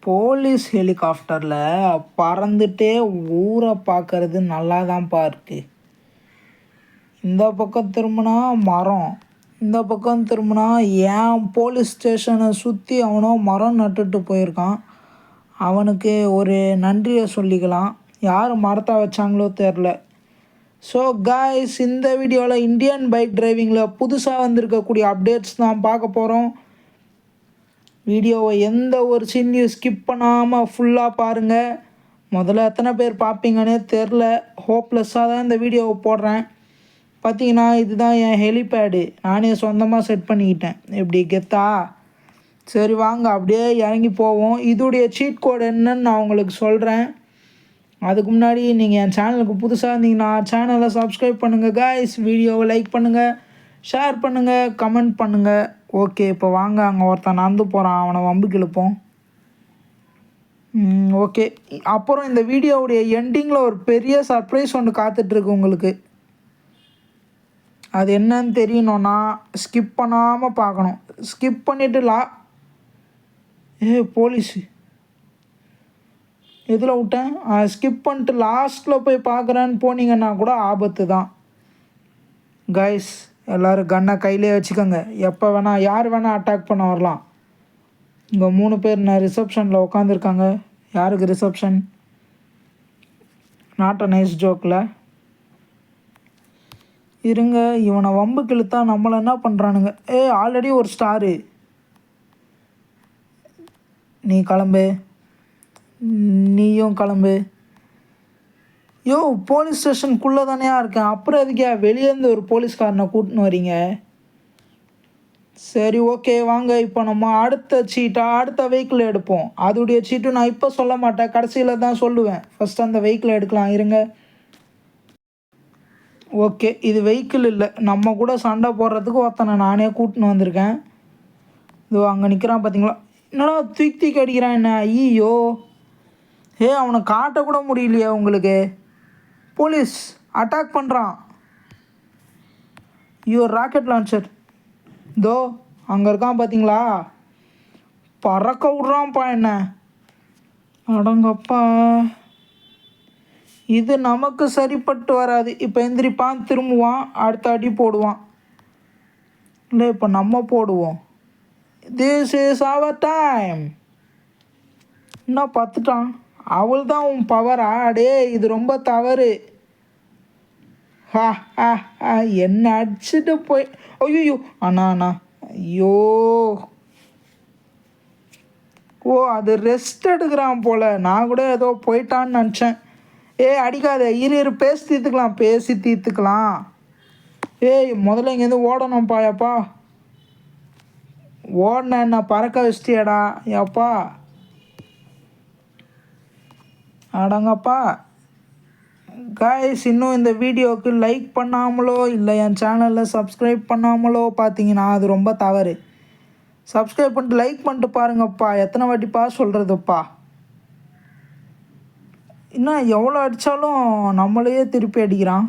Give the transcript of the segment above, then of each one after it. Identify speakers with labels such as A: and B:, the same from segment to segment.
A: Police ஹெலிகாப்டரில் பறந்துட்டே ஊரை பார்க்கறது நல்லா தான்ப்பா இருக்கு. இந்த பக்கம் திரும்பினா மரம், இந்த பக்கம் திரும்பினா ஏன் போலீஸ் ஸ்டேஷனை சுற்றி அவனோ மரம் நட்டுட்டு போயிருக்கான். அவனுக்கு ஒரு நன்றியை சொல்லிக்கலாம். யார் மரத்தை வச்சாங்களோ தெரில. ஸோ காய்ஸ், இந்த வீடியோவில் இந்தியன் பைக் டிரைவிங்கில் புதுசாக வந்திருக்கக்கூடிய அப்டேட்ஸ் தான் பார்க்க போகிறோம். வீடியோவை எந்த ஒரு சீன்லையும் ஸ்கிப் பண்ணாமல் ஃபுல்லாக பாருங்கள். முதல்ல எத்தனை பேர் பார்ப்பீங்கன்னே தெரில. ஹோப்லெஸ்ஸாக தான் இந்த வீடியோவை போடுறேன். பார்த்தீங்கன்னா இதுதான் என் ஹெலிபேடு. நானே சொந்தமாக செட் பண்ணிக்கிட்டேன். எப்படி கெத்தா? சரி வாங்க அப்படியே இறங்கி போவோம். இதோடைய சீட் கோட் என்னன்னு நான் உங்களுக்கு சொல்கிறேன். அதுக்கு முன்னாடி நீங்கள் என் சேனலுக்கு புதுசாக இருந்தீங்கன்னா சேனலை சப்ஸ்கிரைப் பண்ணுங்கள் காய்ஸ். வீடியோவை லைக் பண்ணுங்கள், ஷேர் பண்ணுங்கள், கமெண்ட் பண்ணுங்கள். ஓகே, இப்போ வாங்க அங்கே ஒருத்தன் நடந்து போகிறான், அவனை வம்புக்கு இழுப்போம். ஓகே, அப்புறம் இந்த வீடியோவுடைய எண்டிங்கில் ஒரு பெரிய சர்ப்ரைஸ் ஒன்று காத்துட்ருக்கு உங்களுக்கு. அது என்னன்னு தெரியணுன்னா ஸ்கிப் பண்ணாமல் பார்க்கணும். ஸ்கிப் பண்ணிவிட்டு போலீஸு எதில் விட்டேன்? ஸ்கிப் பண்ணிட்டு லாஸ்ட்டில் போய் பார்க்குறேன்னு போனீங்கன்னா கூட ஆபத்து தான் கைஸ். எல்லோரும் கன்னை கையிலே வச்சுக்கோங்க. எப்போ வேணால் யார் வேணால் அட்டாக் பண்ண வரலாம். இங்கே 3 பேர் நான் ரிசப்ஷனில் உட்காந்துருக்காங்க. யாருக்கு ரிசப்ஷன்? நாட் அ நைஸ் ஜோக்கில் இருங்க. இவனை வம்புக்கு இழுத்தா நம்மளை என்ன பண்ணுறானுங்க? ஆல்ரெடி ஒரு ஸ்டாரு. நீ கிளம்பு, நீயும் கிளம்பு. யோ, போலீஸ் ஸ்டேஷனுக்குள்ளே தானேயா இருக்கேன், அப்புறம் எதுக்கே வெளியேருந்து ஒரு போலீஸ்காரனை கூட்டின்னு வரீங்க? சரி ஓகே வாங்க, இப்போ நம்ம அடுத்த வெஹிக்கிள் எடுப்போம். அதோடைய சீட்டு நான் இப்போ சொல்ல மாட்டேன், கடைசியில் தான் சொல்லுவேன். ஃபஸ்ட்டு அந்த வெஹிக்கிள் எடுக்கலாம் இருங்க. ஓகே, இது வெஹிக்கிள் இல்லை, நம்ம கூட சண்டை போடுறதுக்கு ஒருத்தனை நானே கூட்டின்னு வந்திருக்கேன். இதோ அங்கே நிற்கிறான் பார்த்தீங்களா? என்னடா தூக்கி அடிக்கிறான் என்ன? ஐயோ, அவனை காட்டக்கூட முடியலையே உங்களுக்கு. போலீஸ் அட்டாக் பண்ணுறான். ராக்கெட் லான்ச்சர் தோ அங்கே இருக்கான் பார்த்தீங்களா? பறக்க விட்றான்ப்பா என்ன. அடங்கப்பா, இது நமக்கு சரிப்பட்டு வராது. இப்போ எந்திரிப்பான், திரும்புவான், அடுத்த அடி போடுவான். இல்லை, இப்போ நம்ம போடுவோம். This is our time. என்ன பார்த்துட்டான்? அவள் தான் உன் பவரா? டே, இது ரொம்ப தவறு. என்ன அடிச்சுட்டு போய் ஐயோ அண்ணா ஐயோ. அது ரெஸ்ட் எடுக்கிறான் போல். நான் கூட ஏதோ போயிட்டான்னு நினச்சேன். அடிக்காத, இரு பேசி தீர்த்துக்கலாம். முதல்ல இங்கேருந்து ஓடணும் பாயாப்பா. ஓடின என்ன பறக்க வச்சிட்டியாடா ஏப்பா? அடங்கப்பா காய்ஸ், இன்னும் இந்த வீடியோவுக்கு லைக் பண்ணாமலோ இல்லை என் சேனலில் சப்ஸ்கிரைப் பண்ணாமலோ பார்த்தீங்கன்னா அது ரொம்ப தவறு. சப்ஸ்கிரைப் பண்ணிட்டு லைக் பண்ணிட்டு பாருங்கப்பா. எத்தனை வாட்டிப்பா சொல்கிறதுப்பா? இன்னும் எவ்வளோ அடித்தாலும் நம்மளையே திருப்பி அடிக்கிறான்.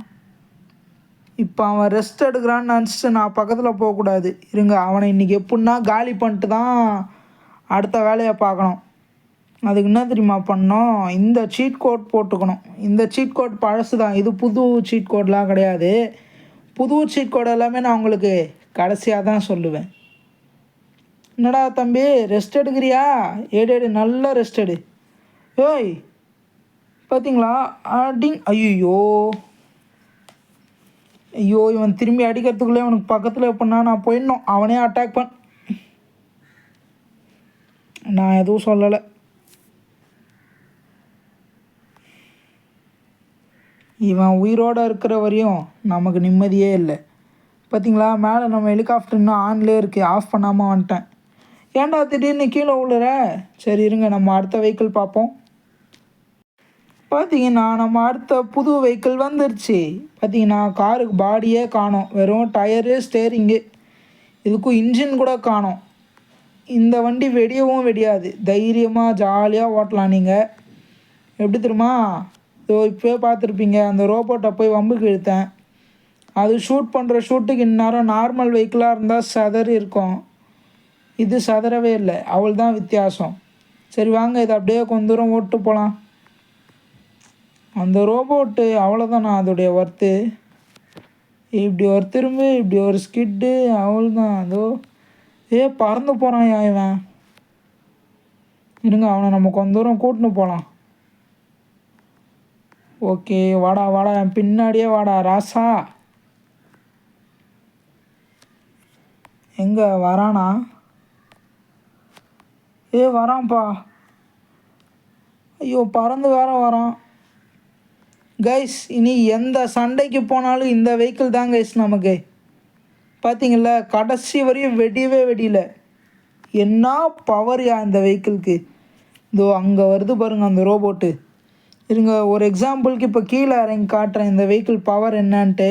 A: இப்போ அவன் ரெஸ்ட் எடுக்கிறான்னு நினச்சிட்டு நான் பக்கத்தில் போகக்கூடாது. இருங்க, அவனை இன்றைக்கி எப்படின்னா காலி பண்ணிட்டு தான் அடுத்த வேலையை பார்க்கணும். அதுக்கு என்ன தெரியுமா பண்ணோம்? இந்த சீட் கோட் போட்டுக்கணும். இந்த சீட் கோட் பழசு தான், இது புது சீட் கோட்லாம் கிடையாது. புது சீட் கோட் எல்லாமே நான் உங்களுக்கு கடைசியாக தான் சொல்லுவேன். என்னடா தம்பி, ரெஸ்ட் எடுக்கிறியா? ஏடு நல்லா ரெஸ்ட் எடு. பார்த்தீங்களா? ஐயோ, இவன் திரும்பி அடிக்கிறதுக்குள்ளே அவனுக்கு பக்கத்தில் எப்படின்னா நான் போயிடணும். அவனே அட்டாக் நான் எதுவும் சொல்லலை. இவன் உயிரோடு இருக்கிற வரையும் நமக்கு நிம்மதியே இல்லை. பார்த்தீங்களா, மேலே நம்ம ஹெலிகாப்டர் இன்னும் ஆன்லேயே இருக்குது, ஆஃப் பண்ணாமல் வந்துட்டேன். ஏன்டா திடீர்னு கீழே விழுற? சரி இருங்க, நம்ம அடுத்த வெஹிக்கிள் பார்ப்போம். பார்த்தீங்கன்னா நம்ம அடுத்த புது வெஹிக்கிள் வந்துருச்சு. பார்த்தீங்கன்னா காருக்கு பாடியே காணோம், வெறும் டயரு, ஸ்டேரிங்கு, இதுக்கும் இன்ஜின் கூட காணோம். இந்த வண்டி வெடியவும் வெடியாது, தைரியமாக ஜாலியாக ஓட்டலாம். நீங்கள் எப்படி தெரியுமா? இப்போயே பார்த்துருப்பீங்க, அந்த ரோபோட்டை போய் வம்புக்கு இழுத்தேன். அது ஷூட் பண்ணுற ஷூட்டுக்கு இந்நேரம் நார்மல் வெஹிக்கிளாக இருந்தால் சதறி இருக்கும். இது சதறவே இல்லை, அவள் தான் வித்தியாசம். சரி வாங்க இதை அப்படியே கொஞ்ச தூரம் ஓட்டு போகலாம். அந்த ரோபோட்டு அவ்வளோதானா அதோடைய ஒர்த்து? இப்படி ஒரு திரும்பு, இப்படி ஒரு ஸ்கிட்டு, அவ்வளோதான். அதோ பறந்து போகிறான் இவன். இருங்க அவனை நம்ம கொஞ்ச தூரம் கூட்டின்னு போகலாம். ஓகே வாடா வாடா, என் பின்னாடியே வாடா ராசா. எங்கே வரானா? வரான்ப்பா. ஐயோ பறந்து வேற வரான். கைஸ் இனி எந்த சண்டைக்கு போனாலும் இந்த வெஹிக்கிள் தான் கைஸ் நமக்கு. பார்த்தீங்கள கடைசி வரையும் வெடியவே வெடியில. என்ன பவர்யா இந்த வெஹிக்கிளுக்கு. இதோ அங்கே வருது பாருங்கள் அந்த ரோபோட்டு. இருங்க ஒரு எக்ஸாம்பிளுக்கு இப்போ கீழே இறங்கி காட்டுறேன் இந்த வெஹிக்கிள் பவர் என்னன்ட்டு.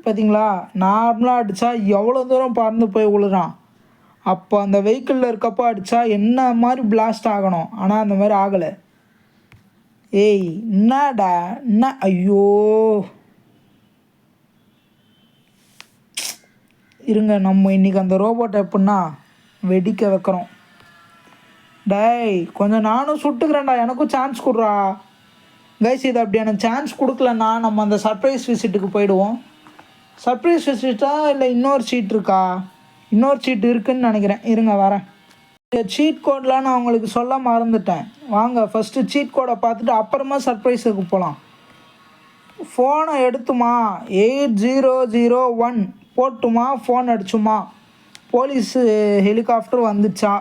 A: பார்த்தீங்களா நார்மலாக அடித்தா எவ்வளோ தூரம் பறந்து போய் விழுறான். அப்போ அந்த வெஹிக்கிளில் இருக்கப்போ அடித்தா என்ன மாதிரி பிளாஸ்ட் ஆகணும், ஆனால் அந்த மாதிரி ஆகலை. என்னடா என்ன, ஐயோ இருங்க நம்ம இன்றைக்கி அந்த ரோபோட்டை எப்படின்னா வெடிக்க வைக்கிறோம். டேய் கொஞ்சம் நானும் சுட்டுக்கிறேன்டா, எனக்கும் சான்ஸ் கொடுறா. கைஸ் இது அப்படி எனக்கு சான்ஸ் கொடுக்கலன்னா நம்ம அந்த சர்ப்ரைஸ் விசிட்டுக்கு போயிடுவோம். சர்ப்ரைஸ் விசிட்டா இல்லை இன்னொரு சீட் இருக்கா? இன்னொரு சீட் இருக்குதுன்னு நினைக்கிறேன். இருங்க வரேன். சீட் கோடெலாம் நான் உங்களுக்கு சொல்ல மறந்துட்டேன். வாங்க ஃபஸ்ட்டு சீட் கோடை பார்த்துட்டு அப்புறமா சர்ப்ரைஸுக்கு போகலாம். ஃபோனை எடுத்துமா 8001 போட்டுமா, ஃபோன் அடிச்சுமா, போலீஸு ஹெலிகாப்டர் வந்துச்சா.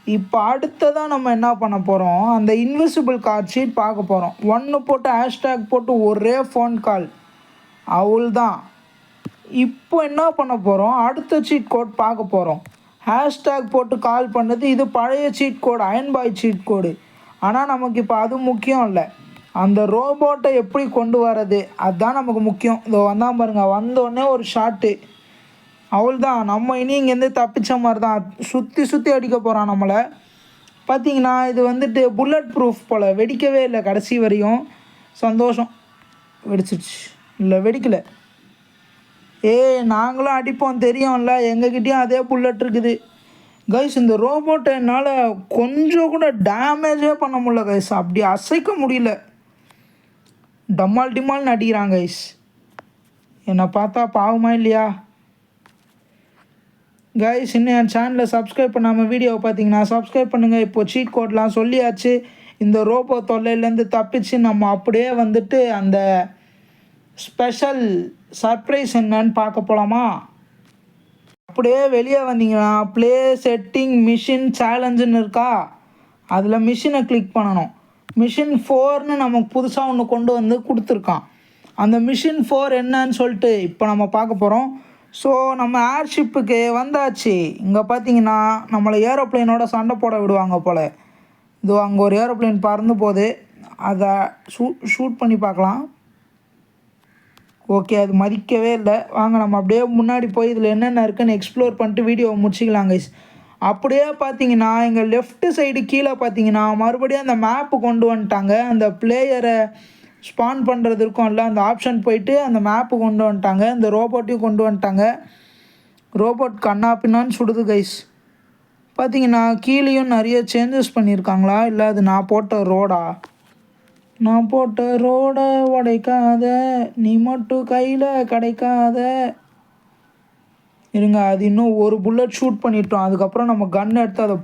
A: இப்போ அடுத்ததான் நம்ம என்ன பண்ண போகிறோம், அந்த இன்விசிபிள் கார்ட் ஷீட் பார்க்க போகிறோம். 1 போட்டு ஹேஷ்டேக் போட்டு ஒரே ஃபோன் கால், அவள் தான். இப்போ என்ன பண்ண போகிறோம், அடுத்த சீட் கோட் பார்க்க போகிறோம். ஹேஷ்டேக் போட்டு கால் பண்ணது இது பழைய சீட் கோடு, அயன்பாய் சீட் கோடு. ஆனால் நமக்கு இப்போ அது முக்கியம் இல்லை, அந்த ரோபோட்டை எப்படி கொண்டு வரது அதுதான் நமக்கு முக்கியம். இதோ வந்தான் பாருங்க, வந்தோடனே ஒரு ஷாட்டு, அவள் தான். நம்ம இனி இங்கேருந்து தப்பிச்ச மாதிரி தான், சுற்றி சுற்றி அடிக்க போகிறான் நம்மளை. பார்த்தீங்கன்னா இது வந்துட்டு புல்லட் ப்ரூஃப் போல், வெடிக்கவே இல்லை கடைசி வரையும். சந்தோஷம், வெடிச்சிடுச்சு. இல்லை வெடிக்கலை. நாங்களும் அடிப்போம் தெரியும்ல, எங்ககிட்டயும் அதே புல்லட் இருக்குது. கைஸ் இந்த ரோபோட்டை என்னால் கொஞ்சம் கூட டேமேஜே பண்ண முடியல கைஸ், அப்படி அசைக்க முடியல. டம்மால் டிம்மால்னு அடிக்கிறாங்க கைஸ். என்னை பார்த்தா பாவமா இல்லையா கைஸ்? இன்னும் என் சேனலை சப்ஸ்கிரைப் பண்ணாமல் வீடியோவை பார்த்தீங்கன்னா சப்ஸ்கிரைப் பண்ணுங்கள். இப்போது சீட் கோட்லாம் சொல்லியாச்சு. இந்த ரோபோ தொல்லையிலேருந்து தப்பிச்சு நம்ம அப்படியே வந்துட்டு அந்த ஸ்பெஷல் சர்ப்ரைஸ் என்னன்னு பார்க்க போகலாமா? அப்படியே வெளியே வந்தீங்கன்னா ப்ளே செட்டிங் மிஷின் சேலஞ்சுன்னு இருக்கா, அதில் மிஷினை கிளிக் பண்ணணும். மிஷின் 4ன்னு நமக்கு புதுசாக ஒன்று கொண்டு வந்து கொடுத்துருக்கான். அந்த மிஷின் 4 என்னன்னு சொல்லிட்டு இப்போ நம்ம பார்க்க போகிறோம். ஸோ நம்ம ஏர்ஷிப்புக்கு வந்தாச்சு. இங்கே பார்த்தீங்கன்னா நம்மளை ஏரோப்ளைனோட சண்டை போட விடுவாங்க போல். இதோ அங்கே ஒரு ஏரோப்ளைன் பறந்து போகுது, அதை ஷூட் பண்ணி பார்க்கலாம். ஓகே அது மதிக்கவே இல்லை. வாங்க நம்ம அப்படியே முன்னாடி போய் இதில் என்னென்ன இருக்குன்னு எக்ஸ்ப்ளோர் பண்ணிட்டு வீடியோவை முடிச்சிக்கலாம் கைஸ். அப்படியே பார்த்தீங்கன்னா எங்கள் லெஃப்ட்டு சைடு கீழே பார்த்தீங்கன்னா மறுபடியும் அந்த மேப்பு கொண்டு வந்துட்டாங்க. அந்த பிளேயரை ஸ்பான் பண்ணுறது இருக்கும்ல, அந்த ஆப்ஷன் போயிட்டு அந்த மேப்பு கொண்டு வந்துட்டாங்க. இந்த ரோபோட்டையும் கொண்டு வந்துட்டாங்க. ரோபோட் கண்ணா பின்னான்னு சுடுது கைஸ். பார்த்தீங்கன்னா கீழேயும் நிறைய சேஞ்சஸ் பண்ணியிருக்காங்களா, இல்லை அது நான் போட்ட ரோடா? நான் போட்ட ரோடை உடைக்காத, நீ மட்டும் கையில் கிடைக்காத. இருங்க அது இன்னும் ஒரு புல்லட் ஷூட் பண்ணிட்டோம், அதுக்கப்புறம் நம்ம கன் எடுத்து அதை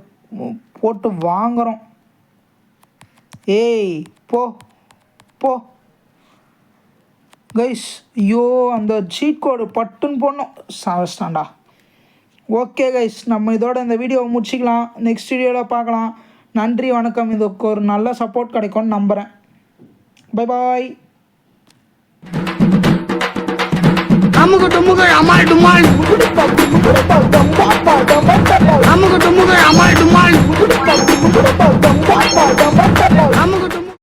A: போட்டு வாங்குகிறோம். போ போ கைஸ். ஐயோ அந்த சீட் கோடு பட்டுன்னு போடணும், சாவஸ்டாண்டா. ஓகே கைஸ் நம்ம இதோட இந்த வீடியோவை முடிச்சிக்கலாம். நெக்ஸ்ட் வீடியோவில் பார்க்கலாம். நன்றி வணக்கம். இதுக்கு ஒரு நல்ல சப்போர்ட் கிடைக்கும்னு நம்புகிறேன். Bye bye.
B: அமுகு டுமுகு அமால் டுமால், அமுகு டுமுகு அமால் டுமால், அமுகு டுமுகு